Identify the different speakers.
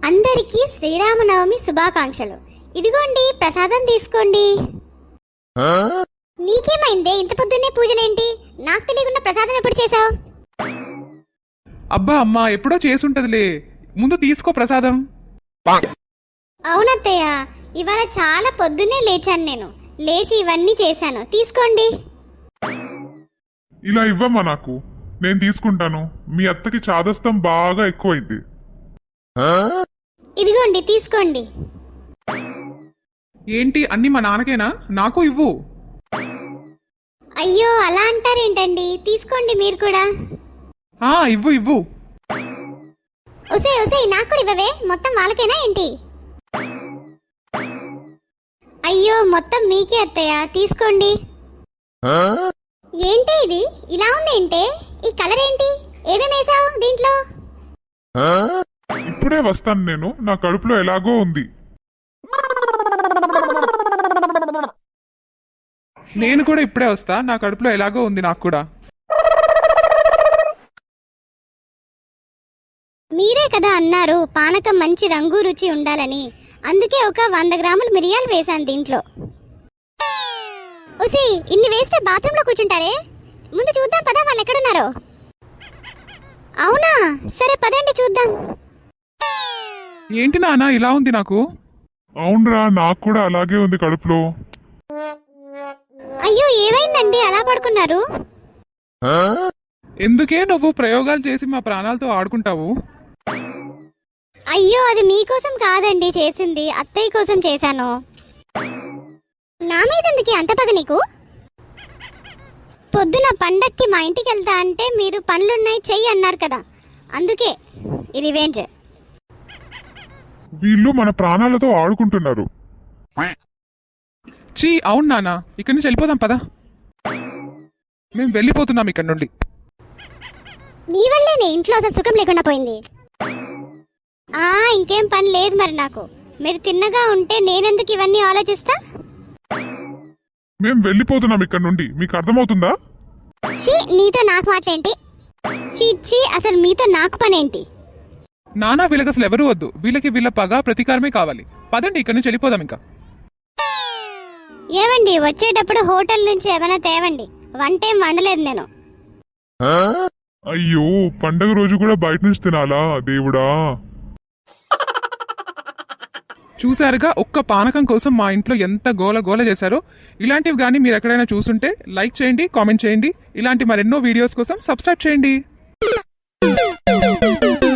Speaker 1: అందరికీ శ్రీరామనవమి శుభాకాంక్షలు. ఇదిగోండి ప్రసాదం తీసుకోండి. నీకేమైందే ఇంత పొద్దున్నే పూజలేంటి? నాకు తెలియకుండా ప్రసాదం ఎప్పుడు చేసావు?
Speaker 2: అబ్బా అమ్మా ఎప్పుడో చేసుంటదిలే, ముందు తీసుకో ప్రసాదం.
Speaker 1: అవునత్తయ్య, ఇవాళ చాలా పొద్దున్నే లేచాను. నేను లేచి ఇవన్నీ చేశాను. తీసుకోండి.
Speaker 3: ఇలా ఇవ్వమ్మా, నాకు నేను తీసుకుంటాను. మీ అత్తకి చాదస్తం బాగా ఎక్కువైంది.
Speaker 1: ఇదిగోండి తీసుకోండి.
Speaker 2: ఏంటి అన్ని మా నాన్నకేనా? నాకు ఇవ్వు.
Speaker 1: అయ్యో అలా అంటారేంటండి, తీసుకోండి మీరు కూడా.
Speaker 2: ఇవ్వు ఇవ్వు.
Speaker 1: ఒసే నాకు కూడా ఇవ్వవే, మొత్తం వాళ్ళకేనా ఏంటి? అయ్యో మొత్తం మీకే అత్తయ్య, తీసుకోండి. ఏంటి ఇది ఇలా ఉంది? ఏంటే ఈ కలర్ ఏంటి? ఏమేసావు దీంట్లో?
Speaker 3: ఇప్పుడే వస్తాను నేను, నా కడుపులో ఎలాగో ఉంది.
Speaker 2: నేను కూడా ఇప్పుడే వస్తా, నా కడుపులో ఎలాగో ఉంది నాకు కూడా.
Speaker 1: మీరే కదా అన్నారు పానకం మంచి రంగు రుచి ఉండాలని, అందుకే ఒక 100 గ్రాములు మిరియాలు వేశాను దీంట్లో. ఒసి ఇన్ని వేస్తే బాత్రూంలో కూర్చుంటారే, ముందు చూద్దాం పదా వాళ్ళు ఎక్కడున్నారో. అవునా, సరే పదండి చూద్దాం.
Speaker 2: ఏంటి నాన్న ఇలా ఉంది నాకు?
Speaker 3: అవునరా, నాకు కూడా అలాగే ఉంది కడుపులో.
Speaker 1: అయ్యో ఏమైందండి అలా పడుకున్నారు?
Speaker 2: ఎందుకే నువ్వు ప్రయోగాలు చేసి మా ప్రాణాలతో ఆడుకుంటావు?
Speaker 1: అయ్యో అది మీకోసం కాదండి చేసింది, అత్తయ్య కోసం చేశాను. నా మీద ఎందుకు అంత పగ నీకు? పొద్దున పండక్కి మా ఇంటికి వెళ్తా అంటే మీరు పనులున్నాయి చెయ్యి అన్నారు కదా, అందుకే ఈ రివెంజ్.
Speaker 3: వీళ్ళు మన ప్రాణాలతో ఆడుకుంటున్నారు.
Speaker 2: చీ అవును నాన్న, ఇక్కడి నుంచి వెళ్ళిపోదాం పదా. మేము వెళ్ళిపోతున్నాం ఇక్కడ నుండి.
Speaker 1: నీ వల్లేనే ఇంట్లో అసలు సుఖం లేకుండా పోయింది. ఇంకేం పని లేదు మరి నాకు. మీరు తిన్నగా ఉంటే నేనెందుకు ఇవన్నీ ఆలోచిస్తా?
Speaker 3: మేం వెళ్ళిపోతున్నాం ఇక్కడ నుండి, మీకు అర్థమవుతుందా?
Speaker 1: చీ నీతో నాకు మాటలేంటి? చీ అసలు మీతో నాకు పనేంటి?
Speaker 2: నానా వీళ్ళకి అసలు ఎవరు వద్దు, వీళ్ళకి వీళ్ళ పగ ప్రతీకారమే కావాలి. పదండి ఇక్కడి నుంచి వెళ్ళిపోదాం ఇంకా.
Speaker 1: ఏవండి వచ్చేటప్పుడు హోటల్ నుంచి ఏమైనా తేవండి, వంటేం వండలేదు నేను.
Speaker 3: అయ్యో పండగ రోజు కూడా బయట నుంచి తినాలా దేవుడా.
Speaker 2: చూసారుగా, ఒక్క పానకం కోసం మా ఇంట్లో ఎంత గోల చేశారో. ఇలాంటివి కానీ మీరు ఎక్కడైనా చూసుంటే లైక్ చేయండి, కామెంట్ చేయండి. ఇలాంటి మరెన్నో వీడియోస్ కోసం సబ్స్క్రైబ్ చేయండి.